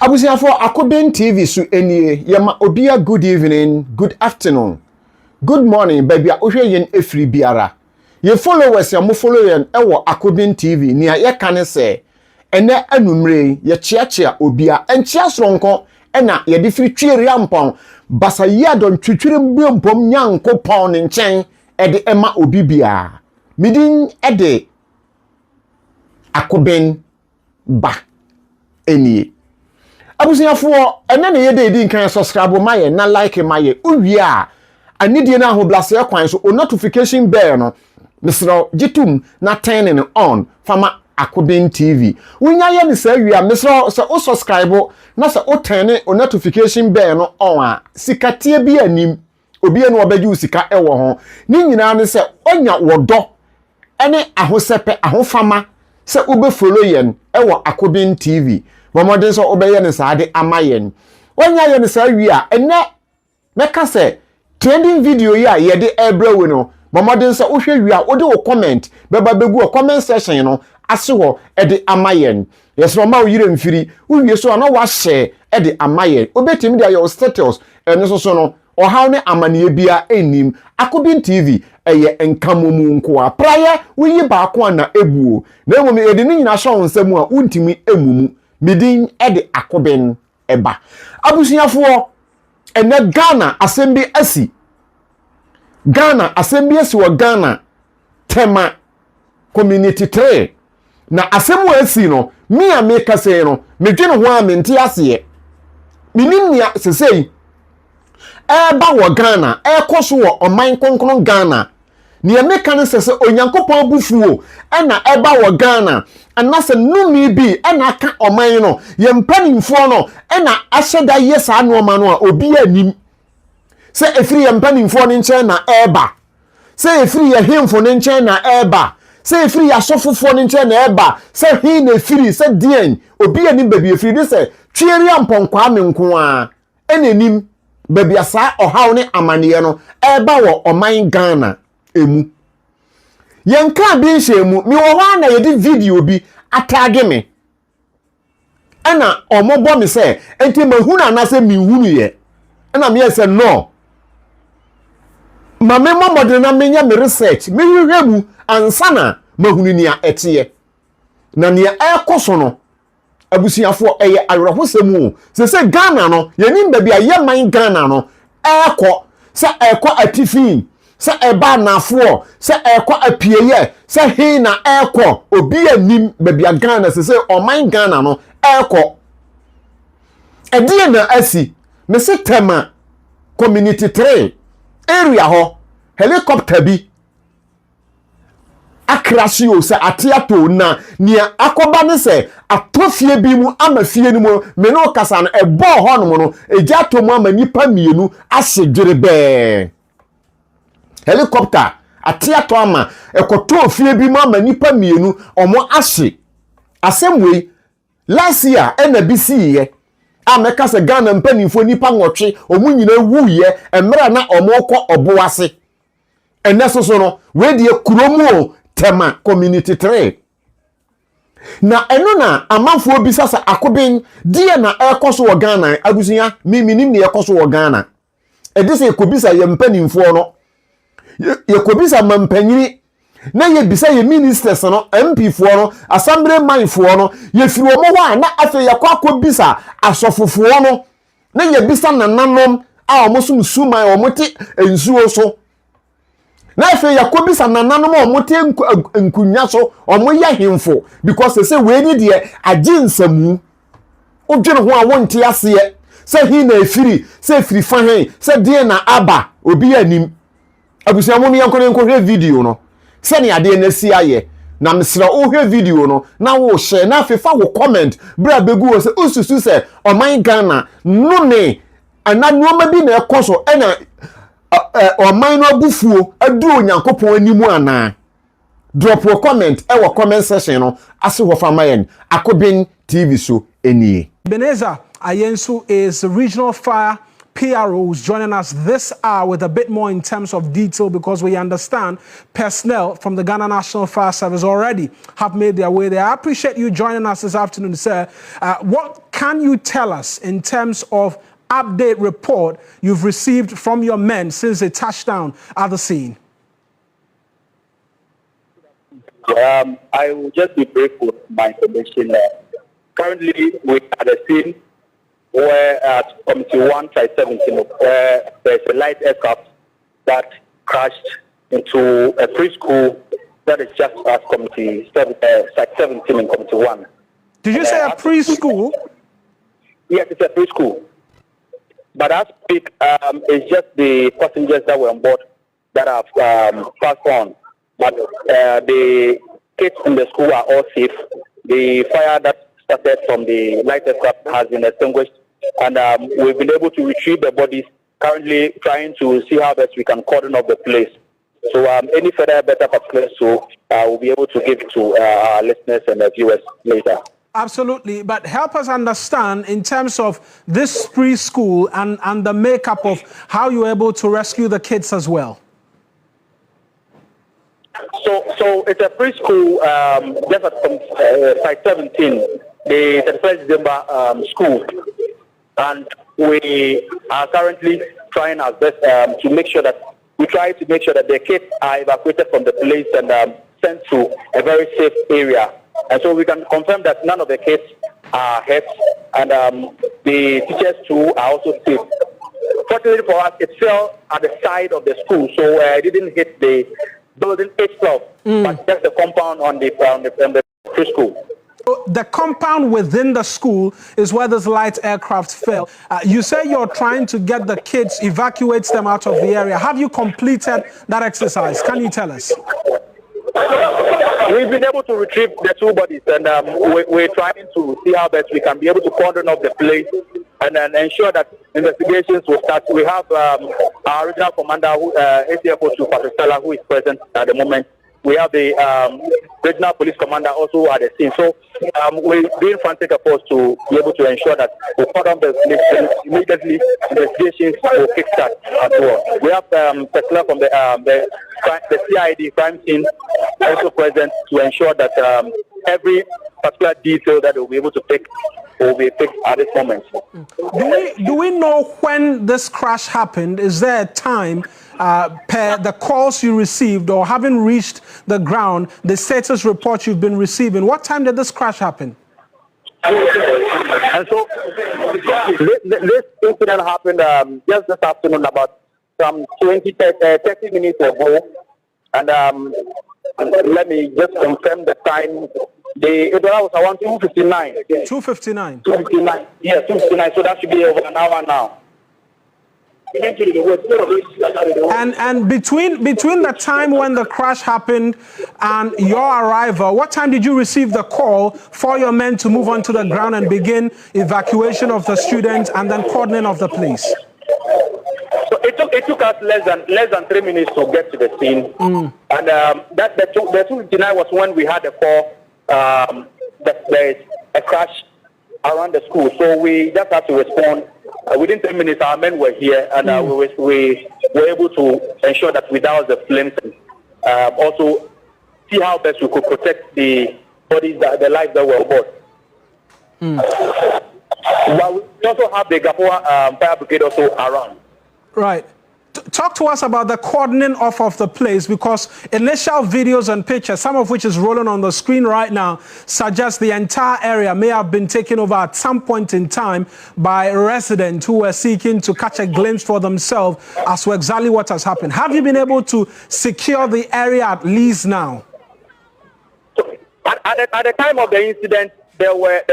Abusiafo Akoben TV su enie yema obia good evening, good afternoon, good morning baby ohwe yen efri biara. Ye followers ya mo follow yen ewo Akoben TV nia ye kane se ene anumre ye chiachia obia enchia soronko ena ye de firi twiri ampon basa ye adon twitwiri mbuompom nyankopon ne nchen ede ema obibia midin ede Akoben ba enie abusiafo ene ne ye de nkan subscribe maye na like maye uwie a anidie na ho blase kwan so o notification bell no misro jitum na turn it on fama Akoben TV wunya ye ni sa wi a misro se o subscribe na se o turn o notification bell no on a sikatie bi anim obi enu obaji usika ewo ho ni nyina ne se onya wodo ene ahosepe ahofama se ube follow yen ewo Akoben TV bomodin so obeye ne saade amayen wonya ye ne sa wi a ene meka se trending video ya ye de ebrewe no bomodin so wohwe wi a wode wo comment beba begu o comment section no ase ho e de amayen yeso ma wo yire mfiri wo so na wa share e de amayen obetimi dia your status ene so no ohaw ne amane bia enim Akoben TV eye enkamomu nko a praye wuyi ba ko na ebuo na emom e de nyina hwo nsam a untimi emumu midin ede Akoben eba abusuafo ene Ghana asembi asi wo Ghana Tema Community 3 na asemu asi no mi a meka sei no medwene ho a mente ase minim nia sesei eba wo Ghana ekoso wo oman konkron Ghana ni emeka ne sese onyankopon abufuo ena eba wo Ghana anase numi bi ena aka oman no ye mpanimfo no ena ahyeda yesa anoma no a obi anim se efiri ye mpanimfo ne nche na eba se efiri ye hemfo ne nche na eba se efiri ya sofofo ne nche na eba se hin na efiri se dien obi anim baby efiri de se twiri amponkwa menko a enenim baby asa ohaw ne amaniye no eba wo oman Ghana emu yenka bi nhemu mi wo ho na yedi video bi atage me ana omobo mi se enti mahuna na se mi hunu ye ana me say no ma me momode na menya me research me hwehwemu ansana mahunu nia etiye na nia ekoso no abusuafo eye awerehosemu se Ghana no yenim ba bia ye man Ghana no se atifi se eba nafo se apieye se hin na obi anim ba bia Ghana se oman Ghana no edie na asi me se Tema Community 3 area ho helicopter bi akrasio se atiato na nia akoba ne se atofie bi mu amafie ni mu me no kasa no ebo ho no no ejato mu amanipa mienu asedwere be helicopter atiato ama ekoto ofie bi mu amanipa mienu omo ahye asemwe last year ena bisi ye ameka se Ghana mpanimfo nipa nwotwe omu nyina wuye emra na omo kọ oboase enesoso no we die kuromu Tema Community 3 na eno na amanfo bisasa Akoben die na ekoso wo Ghana abusunya minim ne ekoso wo Ghana edise ekobisa ye mpanimfo no ye kobisa mampanyiri na ye bisa ye ministers no MP fo no assembly man fo no ye firi omo ho na afi ye kwakobisa asofofo no na ye bisa nananom a omo sum suman omo te ensuo so na fe yakobisa nananom omote nkunya so omo ya hemfo because say we ni de aginsamu odwene ho a wonte ase se hi na efiri se efiri fa hen se de na aba obi anim abusiamu ni yankon video no se ne ade na si aye na mesra o hwe video no na wo share na fefa wo comment bra begu wo se osusu se oman Ghana no ne ana nuoma bi na ekoso ena oman no abufuo adu onyankopon animu ana drop a comment e wo comment section no ase ho famayen Akoben TV so enie Beneza Ayensu is regional fire PROs joining us this hour with a bit more in terms of detail because we understand personnel from the Ghana National Fire Service already have made their way there. I appreciate you joining us this afternoon, sir. What can you tell us in terms of update report you've received from your men since they touched down at the scene? I will just be brief with my information. Currently, we are at the scene where at Committee 1, Site 17, where there's a light aircraft that crashed into a preschool that is just at Committee 7, Site 17 in Committee 1. Did you say a preschool? Yes, it's a preschool. But as I speak, it's just the passengers that were on board that have passed on. But the kids in the school are all safe. The fire that started from the light aircraft has been extinguished, and we've been able to retrieve the bodies. Currently, trying to see how best we can cordon off the place. So, any further better particulars, so we'll be able to give it to our listeners and the viewers later. Absolutely, but help us understand in terms of this preschool and the makeup of how you were able to rescue the kids as well. So it's a preschool just at Site 17, the 31st December school, and we are currently trying our best to make sure that the kids are evacuated from the place and sent to a very safe area. And so we can confirm that none of the kids are hurt, and the teachers too are also safe. Fortunately for us, it fell at the side of the school, so it didn't hit the building itself, but just the compound on the preschool. The compound within the school is where this light aircraft fell. You say you're trying to get the kids, evacuate them out of the area. Have you completed that exercise? Can you tell us? We've been able to retrieve the two bodies, and we're trying to see how best we can be able to cordon off the place and then ensure that investigations will start. We have our regional commander, ACFO to Patrick Stella, who is present at the moment. We have the regional police commander also at the scene. So we're doing frantic efforts to be able to ensure that we cordon off the place immediately. Investigations will kickstart as well. We have personnel from the CID crime scene also present to ensure that every particular detail that we'll be able to pick will be picked at this moment. Do we know when this crash happened? Is there a time per the calls you received or having reached the ground, the status report you've been receiving? What time did this crash happen? And so this incident happened just this afternoon, about some 30 minutes ago. And let me just confirm the time. It was around 2:59. 2:59. 2:59. Yes, 2:59. So that should be over an hour now. And between the time when the crash happened and your arrival, what time did you receive the call for your men to move onto the ground and begin evacuation of the students and then cordoning of the place? So it took us less than 3 minutes to get to the scene, and that the 2:59 was when we had a call that there is a crash around the school. So we just had to respond. Within 10 minutes, our men were here, and we were able to ensure that we doused the flames and also see how best we could protect the bodies, the lives that were on board. But we also have the Gapua fire brigade also around. Right. Talk to us about the cordoning off of the place, because initial videos and pictures, some of which is rolling on the screen right now, suggest the entire area may have been taken over at some point in time by residents who were seeking to catch a glimpse for themselves as to exactly what has happened. Have you been able to secure the area at least now? So at the time of the incident, there were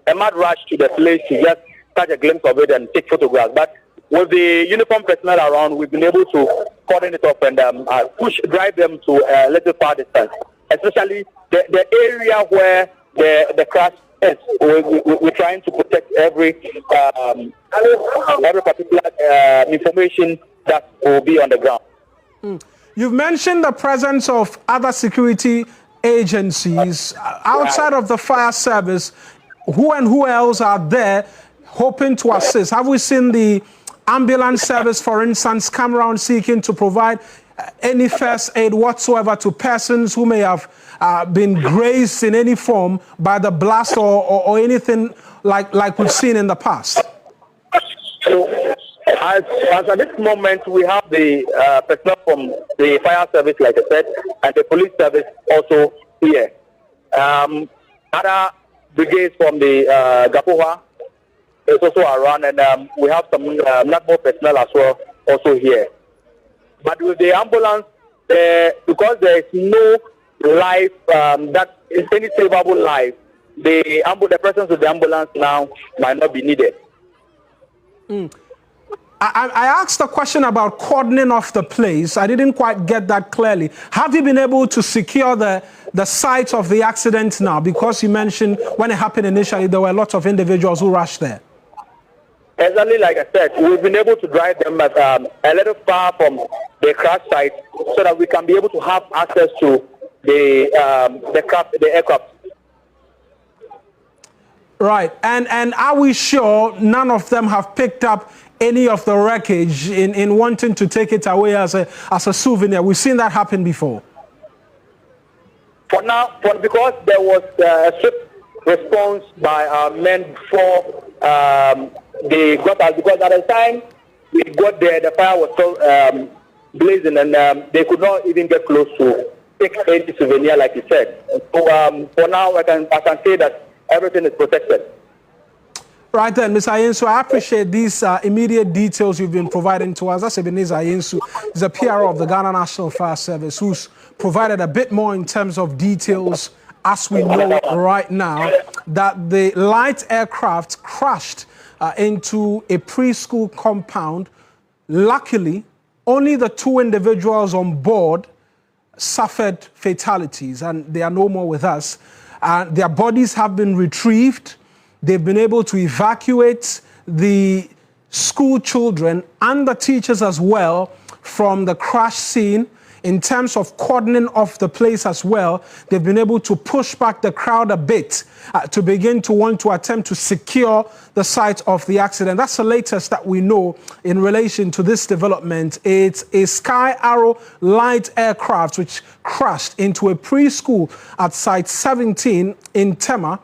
a mad rush to the place to just catch a glimpse of it and take photographs. But with the uniform personnel around, we've been able to cordon it up and drive them to a little far distance. Especially the area where the crash is. We're trying to protect every particular information that will be on the ground. You've mentioned the presence of other security agencies outside of the fire service. Who else are there hoping to assist? Have we seen the ambulance service, for instance, come around seeking to provide any first aid whatsoever to persons who may have been grazed in any form by the blast or anything like we've seen in the past? So, as at this moment, we have the personnel from the fire service, like I said, and the police service also here. Other brigades from the Gapoha is also around, and we have some not more personnel as well also here. But with the ambulance, because there is no life that is any savable life, the presence of the ambulance now might not be needed. I asked a question about cordoning off the place. I didn't quite get that clearly. Have you been able to secure the site of the accident now? Because you mentioned when it happened initially, there were lots of individuals who rushed there. Exactly like I said, we've been able to drive them at, a little far from the crash site so that we can be able to have access to the aircraft. Right, and are we sure none of them have picked up any of the wreckage in wanting to take it away as a souvenir? We've seen that happen before. For now, because there was a swift response by our men before they got us, because at the time we got there, the fire was still blazing, and they could not even get close to take any souvenir, like you said. So for now, I can say that everything is protected. Right then, Ms. Ayensu, I appreciate these immediate details you've been providing to us. That's Ebenezer Ayensu. He's a PRO of the Ghana National Fire Service, who's provided a bit more in terms of details, as we know right now, that the light aircraft crashed into a preschool compound. Luckily, only the 2 individuals on board suffered fatalities, and they are no more with us. Their bodies have been retrieved. They've been able to evacuate the school children and the teachers as well from the crash scene. In terms of cordoning off the place as well, they've been able to push back the crowd a bit to begin to want to attempt to secure the site of the accident. That's the latest that we know in relation to this development. It's a Sky Arrow light aircraft which crashed into a preschool at Site 17 in Tema.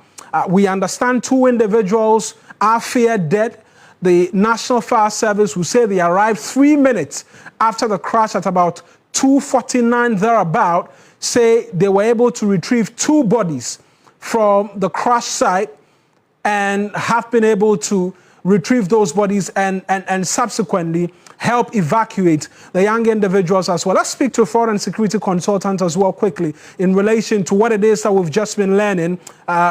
We understand 2 individuals are feared dead. The National Fire Service will say they arrived 3 minutes after the crash at about 2:49 thereabout, say they were able to retrieve 2 bodies from the crash site and have been able to retrieve those bodies and subsequently help evacuate the young individuals as well. Let's speak to a foreign security consultant as well quickly in relation to what it is that we've just been learning.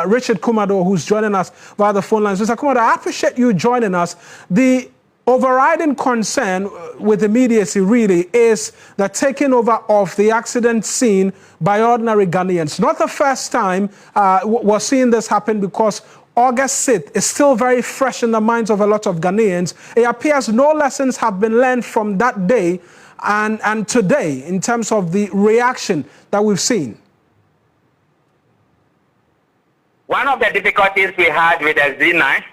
Richard Kumado, who's joining us via the phone lines. Mr. Kumado, I appreciate you joining us. The overriding concern with immediacy really is the taking over of the accident scene by ordinary Ghanaians. Not the first time we're seeing this happen, because August 6th is still very fresh in the minds of a lot of Ghanaians. It appears no lessons have been learned from that day and today in terms of the reaction that we've seen. One of the difficulties we had with the Z9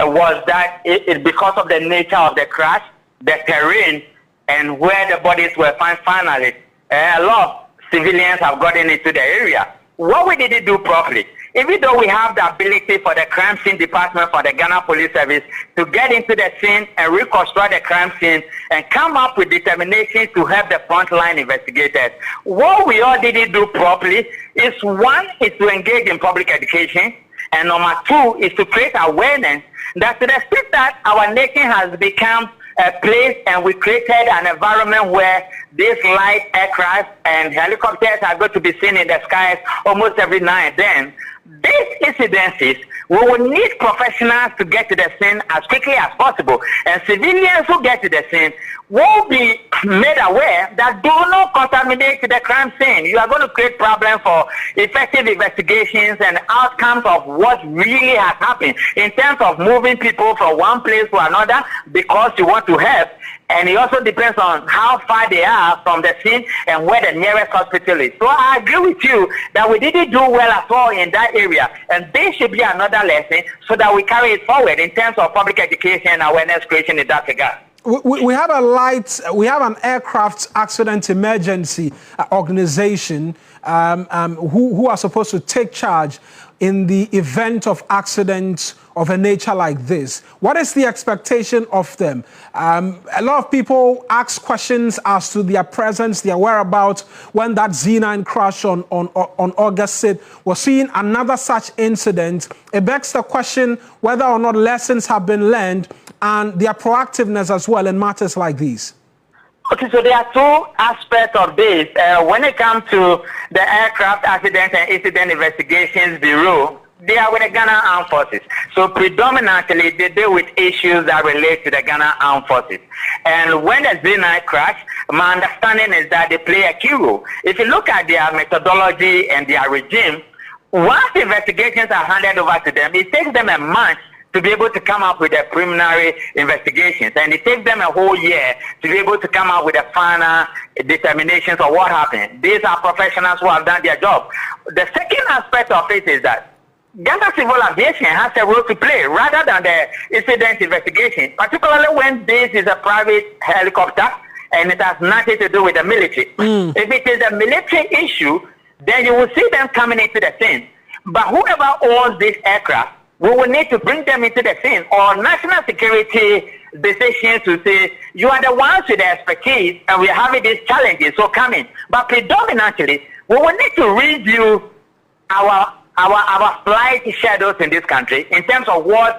was that it because of the nature of the crash, the terrain, and where the bodies were found finally, a lot of civilians have gotten into the area. What we didn't do properly, even though we have the ability for the crime scene department, for the Ghana Police Service, to get into the scene and reconstruct the crime scene and come up with determination to help the frontline investigators. What we all didn't do properly is, 1, is to engage in public education, and number 2 is to create awareness that to the extent that our nation has become a place and we created an environment where these light aircraft and helicopters are going to be seen in the skies almost every now and then. These incidences, we will need professionals to get to the scene as quickly as possible, and civilians who get to the scene will be made aware that do not contaminate the crime scene. You are going to create problems for effective investigations and outcomes of what really has happened in terms of moving people from one place to another because you want to help. And it also depends on how far they are from the scene and where the nearest hospital is. So I agree with you that we didn't do well at all in that area. And this should be another lesson so that we carry it forward in terms of public education and awareness creation in that regard. We have an aircraft accident emergency organization who are supposed to take charge in the event of accidents of a nature like this. What is the expectation of them? A lot of people ask questions as to their presence, their whereabouts. When that Z9 crash on August 6th, we're seeing another such incident. It begs the question whether or not lessons have been learned and their proactiveness as well in matters like these. Okay, so there are two aspects of this. When it comes to the Aircraft Accident and Incident Investigations Bureau, they are with the Ghana Armed Forces. So predominantly, they deal with issues that relate to the Ghana Armed Forces. And when the Z9 crash, my understanding is that they play a key role. If you look at their methodology and their regime, once the investigations are handed over to them, it takes them a month to be able to come up with the preliminary investigations. And it takes them a whole year to be able to come up with the final determinations of what happened. These are professionals who have done their job. The second aspect of it is that Ghana Civil Aviation has a role to play rather than the incident investigation, particularly when this is a private helicopter and it has nothing to do with the military. If it is a military issue, then you will see them coming into the scene. But whoever owns this aircraft, we will need to bring them into the scene, or national security decisions to say, you are the ones with the expertise and we are having these challenges, so come in. But predominantly, we will need to review our flight schedules in this country in terms of what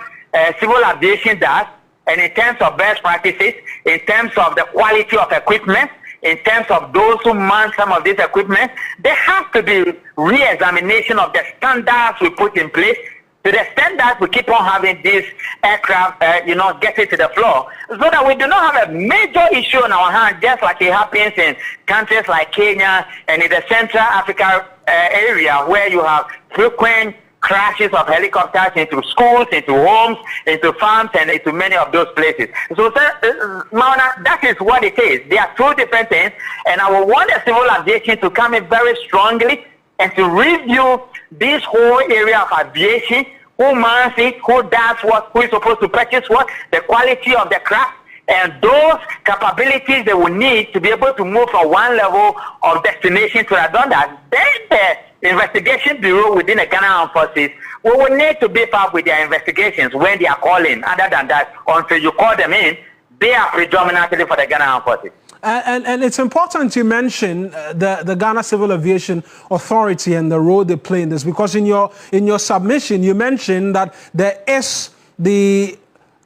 civil aviation does, and in terms of best practices, in terms of the quality of equipment, in terms of those who man some of this equipment. There has to be re-examination of the standards we put in place, to the extent that we keep on having this aircraft, getting to the floor, so that we do not have a major issue on our hands, just like it happens in countries like Kenya and in the Central Africa area, where you have frequent crashes of helicopters into schools, into homes, into farms, and into many of those places. So, Mauna, that is what it is. They are two different things, and I will want the civil aviation to come in very strongly and to review this whole area of aviation, who mans it, who does what, who is supposed to purchase what, the quality of the craft, and those capabilities they will need to be able to move from one level of destination to another. Then the investigation bureau within the Ghana Armed Forces will need to beef up with their investigations when they are calling. Other than that, until you call them in, they are predominantly for the Ghana Armed Forces. And it's important you mention the Ghana Civil Aviation Authority and the role they play in this, because in your submission you mentioned that there is the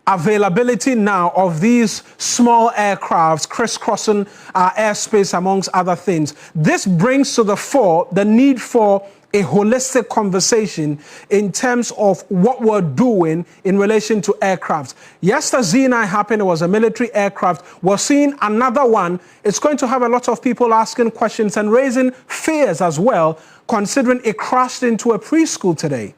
availability now of these small aircrafts crisscrossing our airspace, amongst other things. This brings to the fore the need for a holistic conversation in terms of what we're doing in relation to aircraft. Yes, the Z9 happened, it was a military aircraft. We're seeing another one. It's going to have a lot of people asking questions and raising fears as well, considering it crashed into a preschool today.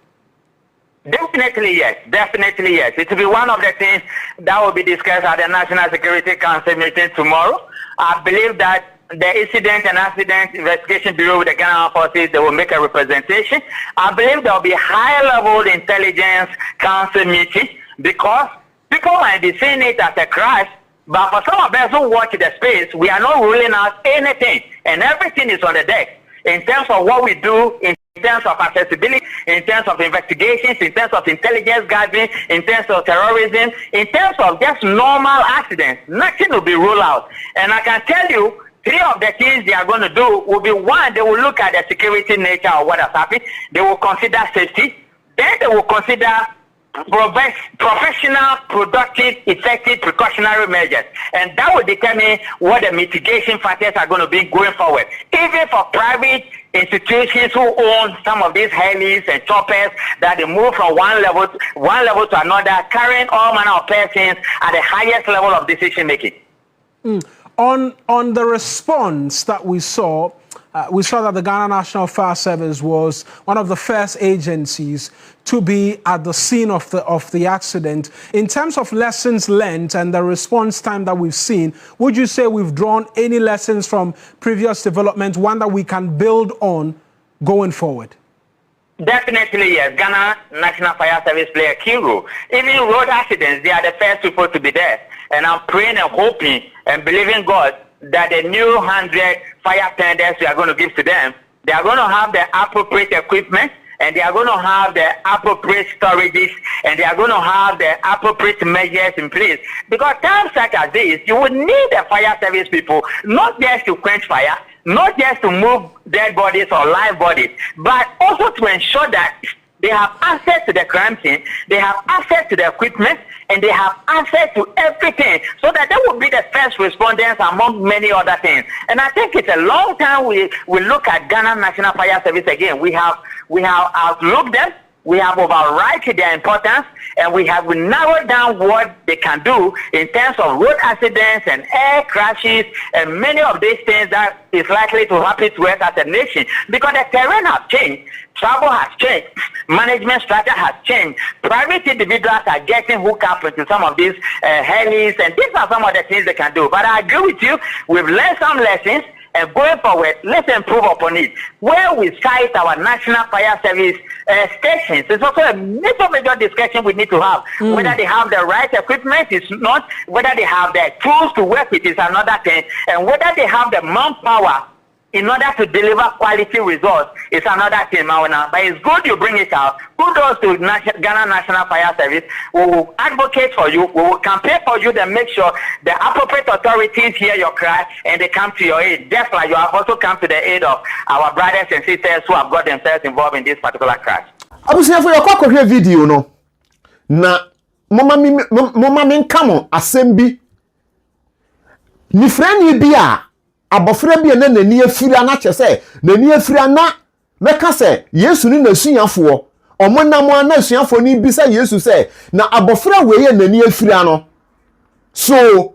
Definitely yes. Definitely yes. It will be one of the things that will be discussed at the National Security Council meeting tomorrow. I believe that the Incident and Accident Investigation Bureau with the Ghana Armed Forces, they will make a representation. I believe there will be high-level intelligence council meeting, because people might be seeing it as a crash, but for some of us who watch the space, we are not ruling out anything, and everything is on the deck in terms of what we do, in terms of accessibility, in terms of investigations, in terms of intelligence gathering, in terms of terrorism, in terms of just normal accidents. Nothing will be ruled out. And I can tell you, three of the things they are going to do will be: one, they will look at the security nature of what has happened. They will consider safety. Then they will consider professional, productive, effective precautionary measures. And that will determine what the mitigation factors are going to be going forward. Even for private institutions who own some of these helis and choppers, that they move from one level to another, carrying all manner of persons at the highest level of decision making. On the response that we saw that the Ghana National Fire Service was one of the first agencies to be at the scene of the accident. In terms of lessons learned and the response time that we've seen, would you say we've drawn any lessons from previous developments, one that we can build on going forward? Definitely, yes. Ghana National Fire Service play a key role. Even road accidents, they are the first people to be there. And I'm praying and hoping and believing God that the new 100 fire tenders we are going to give to them, they are going to have the appropriate equipment, and they are going to have the appropriate storages, and they are going to have the appropriate measures in place. Because times such as this, you would need the fire service people, not just to quench fire, not just to move dead bodies or live bodies, but also to ensure that they have access to the crime scene, they have access to the equipment, and they have access to everything, so that they will be the first responders among many other things. And I think it's a long time we look at Ghana National Fire Service again. We have outlooked them, we have overridden their importance, and we have narrowed down what they can do in terms of road accidents and air crashes and many of these things that is likely to happen to us as a nation, because the terrain has changed. Travel has changed. Management structure has changed. Private individuals are getting hooked up into some of these helis, and these are some of the things they can do. But I agree with you. We've learned some lessons, and going forward, let's improve upon it. Where we cite our National Fire Service stations, it's also a major discussion we need to have. Whether they have the right equipment is not, whether they have the tools to work with is another thing, and whether they have the manpower in order to deliver quality results is another thing, Mauna. But it's good you bring it out. Kudos to Ghana National Fire Service. We will advocate for you. We will campaign for you to make sure the appropriate authorities hear your cry and they come to your aid. Just like you have also come to the aid of our brothers and sisters who have got themselves involved in this particular crash. Abusua your kwakọ video no. Na mama mi nkamo asem ni frani bi a abofra bi na nani afira na kyese nani afira na meka se Yesu ni nasuafo omonamo na nasuafo ni bisa Yesu se na abofra we ye nani afira no so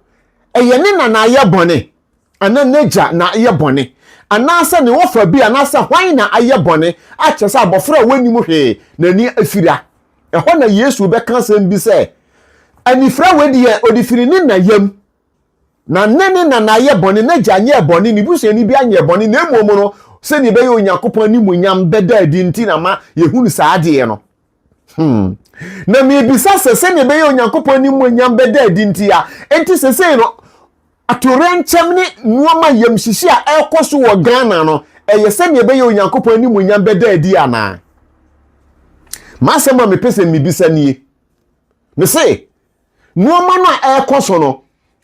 eye ne na aye bone ana naja na aye bone anasa ne wofa bi anasa hwan na aye bone a kyese abofra we nimu hwe nani afira eho na Yesu be kan sem bi se anifra we de odifiri ni na yam na nene na ye boni na janye boni ni busu ni bi anye boni na emuomo no se ni be ye Onyankopon ni munyam beda adi nti na ma ye hunu saade ye no na me bisa se ni be ye Onyankopon ni munyam beda adi nti ya enti se no atorenchem ni nuoma yamhyishi a ekoso wo Ghana no eye se ni be ye Onyankopon ni munyam beda adi ana masema me pese mi bisa nie me se nuoma no ekoso no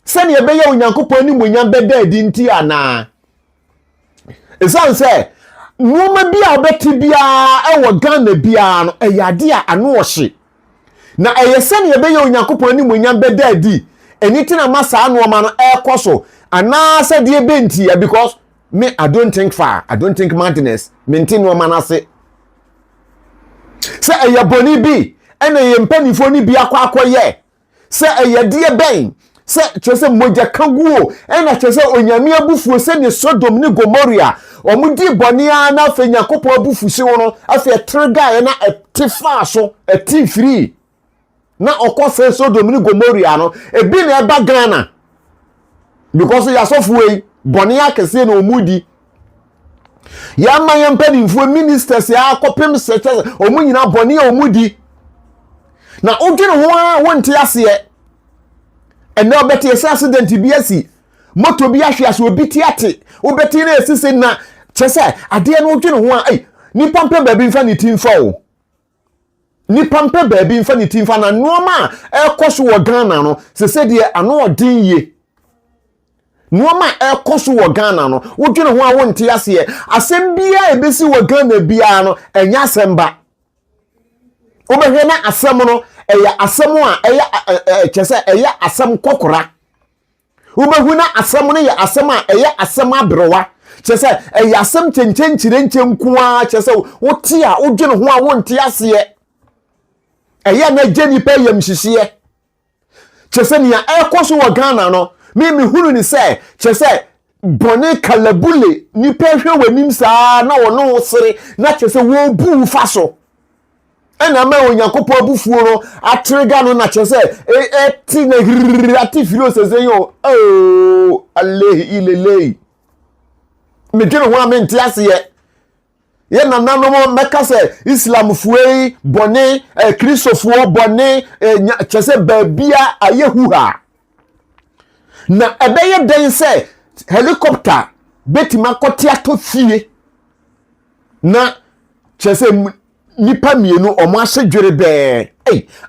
sani ebeye Onyankopon ni munyam beda adi nti ana esan se nwoma bia obeti bia ewo Ghana bia no eyade a ano ohye na eye sani ebeye Onyankopon ni munyam beda adi eniti na masa anoma no ekoso ana se de benti ya because me I don't think far, I don't think madness maintain no manase se eye boni bi ena ye mpanifo ni bia kwakoye se eye de ben se chese moja kaguo ena chese onyame abufuo se ne Sodom ni Gomorrah omudi boni ana afa Nyankopon abufusi wono afa trega na etifa so etifiri na okose Sodom ni Gomorrah no ebi na eba Ghana because ya sofuwe boni akese na omudi ya mayan pedinfo ministers ya akopem sectors omunyina boni omudi na odwene ho wonte ase and now better accident biasi moto bi ahwe aso obi tiate obeti na esise na chese ade na odwene ho ai ni pampe baabi mfa ni timfa o ni pampe baabi mfa ni timfa na nooma ekoso wo Ghana no sese de ano odin ye nooma ekoso wo Ghana no odwene ho a wonte ase asem bia ebesi wo Ghana bia no enya asemba obehwe na asem no eya asem a eya chese eya asem kokora ubehuna asem no ya asem a eya asem abrowa chese eya asem chenchenchire nkuwa chese wote a odwene ho a wonte ase eya na jeni pe yam hihie chese ni ya ekoso wo Ghana no me hunu ni se chese bone kalabule ni pe hwe wanim saa na wono wosere na chese wo bu faso ena ma Onyankopon abufuo no atrega no na chese ti na atifiro sese yo oh allehi ilele me dwene ho amenti ase ye ye nananom meka se Islam fuei bone Christopher bone chese babia ayehuha na ebeye den se helicopter betima kote atofie na chese nipa mienu omo ahedwere be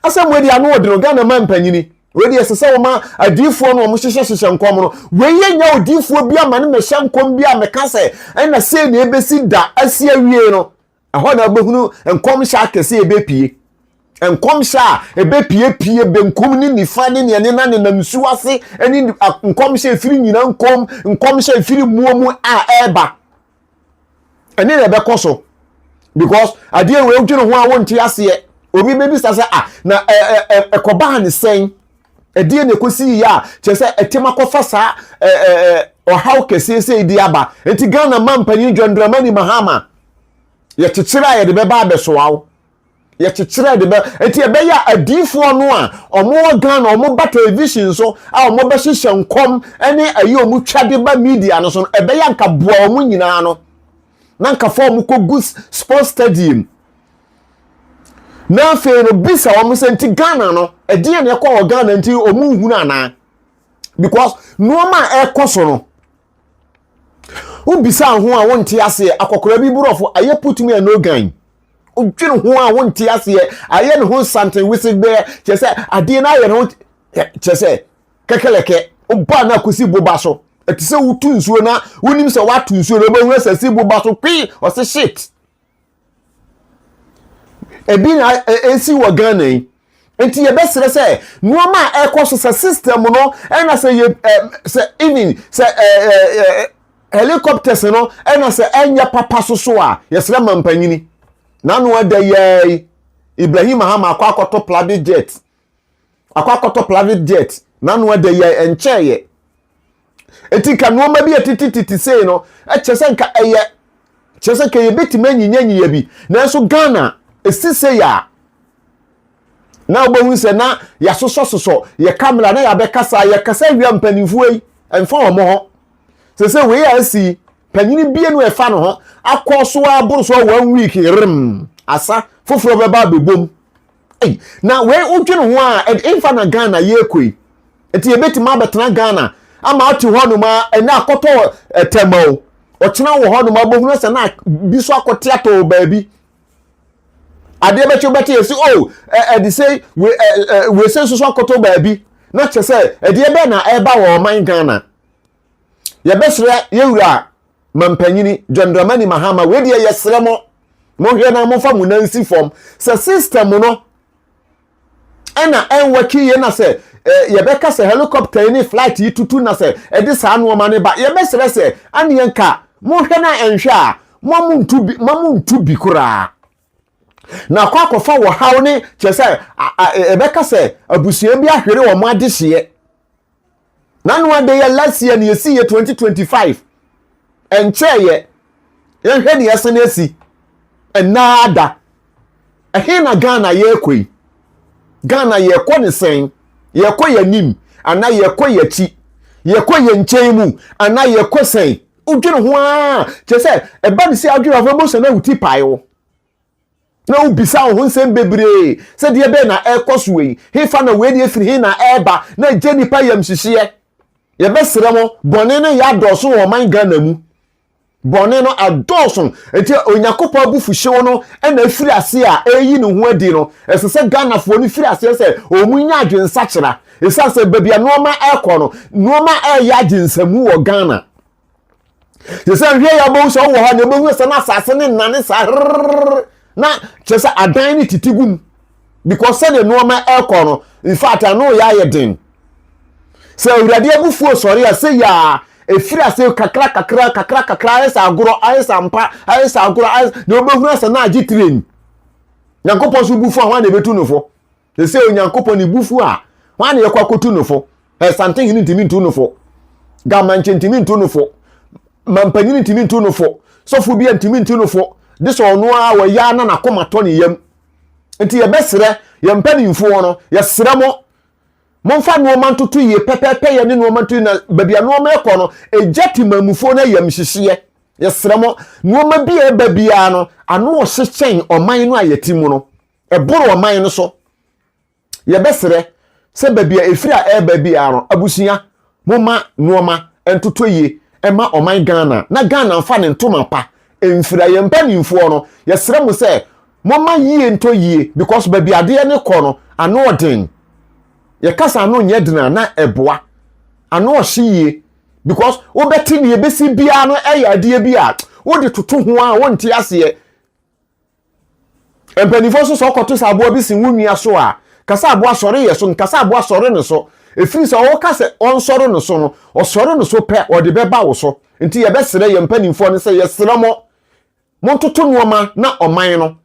asem we dia no odino Ghana man panyini we dia sese wo ma adifo no omo hyehye nkom no we ye nya odifo bia ma ne mehye nkom bia meka se na se na ebesi da asia wie no aho na behunu nkom hya akese ebepie nkom hya ebepie benkum ni nifa ni ne na namsu ase ani nkom hya efiri nyina nkom hya efiri muomu a eba ani na be koso because adie we odwene ho a wonte ase obi bebi sase na ekoba ne sen adie ne kosi ya chese etema kofa sa how kese idi aba enti Ghana mampani Dwandramani Mahama ye chichira ye de beba abesoawo ye chichira de be enti ebe ya adifo no a omo Ghana omo ba television so a omo be hihye nkom ene ayi omo twade ba media no so ebe ya nka boa omo nyina no na nka form ko Goose Sports Stadium na fe no bisa omo senti Ghana no edie ne kwa Ghana nti omo hunu ana because no ma ekoso no ubisa ho a wonte ase akokora bi burofo aye putumi e no gan odwene ho a wonte ase aye ne ho something wisi be chese ade na aye no chese kekeleke oba na kusi boba so etise wutu nsuo na wonim se watu nsuo no be hu asasi boba so kwi o se shit ebi na esi wo Ghana yi enti ye besere se nuoma ekoso se system no na se se even se helicopters no na se enya papa so a yesre mampanyini na no ada ye Ibrahim Mahama akwakoto private jet na no ada ye encheye enti ka nuoma bi atititi sei no chese nka chese ke ye betima nyinya bi na so Ghana esise ya na obohu se na ya soso ye camera na ya bekasa ye kasa wi mpanimfu yi emfa omo ho se we ya si panyini bie no efa no ho akoso aburu so 1 week rem asa foforo beba bebom na we odwene ho a emfa na Ghana ye koi eti ebetima betena Ghana ama ati ho no ma ena akoto Tema o tena wo ho no ma bohu se na biso akote ato baabi ade beti yesi they say we say so akoto baabi na chese ade be na eba wo man Ghana ye besre ye wura mampanyini Dwandramani Mahama we de yesre mo hwe na mo fa mu nansi form se system no ena enwaki ye na se ye beka se helicopter ni flight yi tutu na se ede sa no ma ne ba ye besre se ane yenka mo hwe na enhwe a mo ntubi kura na kwa kofa wo hawo ne chese ebeka se abusua bi ahwere wo madehye na no ade ye last year ne yesi ye 2025 encheye ye hwe ne yese na esi enada ehe na Ghana ye koi Ghana ye ko ne sen ye ko yanim ana ye ko yachi ye ko ye nchemu ana ye ko sen udwene ho a chese eba ne si adwene afo mo se na uti payo na ubisa ho nsem bebre se de be na ekoso yi hefa na we de afiri he na eba na jeni pa yam hihye ye besere mo bone no ya doso wo man Ghana mu bone no adoso enti onyakopa bufu hyewo no na afiri ase a eyi ne ho adi no esese Ghana fo no firi ase se omunya adwensa kyera esase babia noma ekọ no noma eya adwensamu wo Ghana sese hwe ya bo so wo ha na bo se na asase ne nane sa na chese adan ni titigum because say the normal ekọ no in fact I know ya yedin say urade abufuo sori ya say ya efiri ase kakra esa agoro esa mpa esa agoro na obohunu asa na agi train Nyankopon so bufu a na betu nofo say Nyankopon ni bufu a wan na yakwa kotu nofo something ni ntimi ntu nofo gamanche ntimi ntu nofo mampanyini ntimi ntu nofo sofu bia ntimi ntu nofo this ono a we ya na nakomato ne yam enti ye besere ye mpanimfo no ye sere momfa no mantoto ye pepepe ye ne no mantoto na babia no ma ekọ no ejati mamufo na yam hyehye yɛsrɛ nneɛma bi a ɛba biara no ano ɔhyehyɛn ɔman no a yɛti mu no ɛboro ɔman no so yɛbɛsrɛ sɛ baabi a ɛfiri a ɛba biara no abusua moma nneɛma ɛntoto yie ɛma ɔman Ghana na Ghana mfa ne ntoma pa ɛmfira yɛn mpanimfoɔ no yɛsrɛ mu sɛ moma yie nto yie because baabi adeɛ ne kɔ no ano ɔden yɛkasa ano nyɛ dena na ɛboa ano ɔhye yie because wobɛti ne yɛbɛsi biara no ɛyɛ adeɛ bi a wode toto ho a wonte aseɛ mpanimfoɔ so sɛ ɔkɔto sɛ aboa bi si wo nua so a kasa aboa sɔre yɛ so nkasa aboa sɔre ne so ɛfiri sɛ ɔwɔka sɛ ɔnsɔre ne so no ɔsɔre ne so pɛ ɔde bɛba wo so nti yɛbɛsrɛ yɛn mpanimfoɔ no sɛ yɛsrɛ montoto nneɛma na ɔman no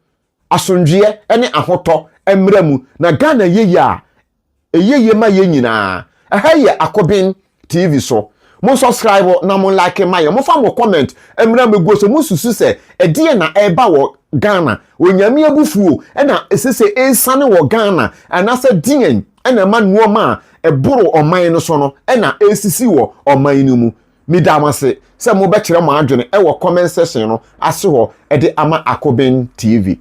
asomdwoeɛ ne ahotɔ mmra mu na Ghana yeye a ɛyeye ma yɛn nyinaa ɛha yɛ Akobin TV so mo subscribe na mo like ma yɛ mo fa mo comment mmra mego so mo susu sɛ ɛdeɛ na ɛba wɔ Ghana onyame abufuo ɛna ɛsese ɛnsane wɔ Ghana anasɛ deɛn ɛna ma nneɛma a ɛboro ɔman no so no ɛna ɛsisi wɔ ɔman no mu midamase sɛ mo bɛkyerɛ mo adwene ɛwɔ comment section no ase hɔ ɛde ama Akobin TV